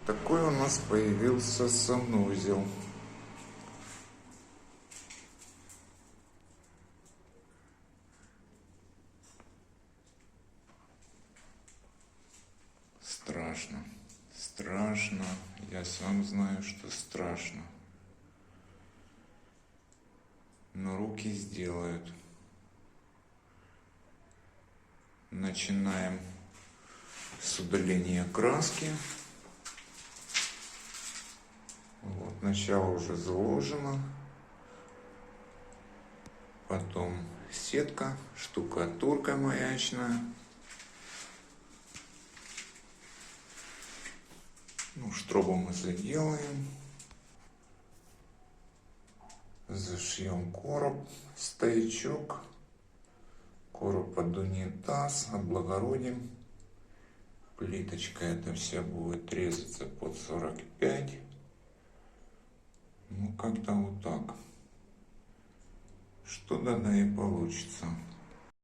Такой у нас появился санузел. Страшно. Страшно. Я сам знаю, что страшно. Но руки сделают. Начинаем с удаления краски. Вот, начало уже заложено. Потом сетка, штукатурка маячная. Ну, штробу мы заделаем. Зашьем короб, стоячок. Короб под унитаз, облагородим. Плиточка эта вся будет резаться под 45. Ну, как-то вот так. Что да и получится.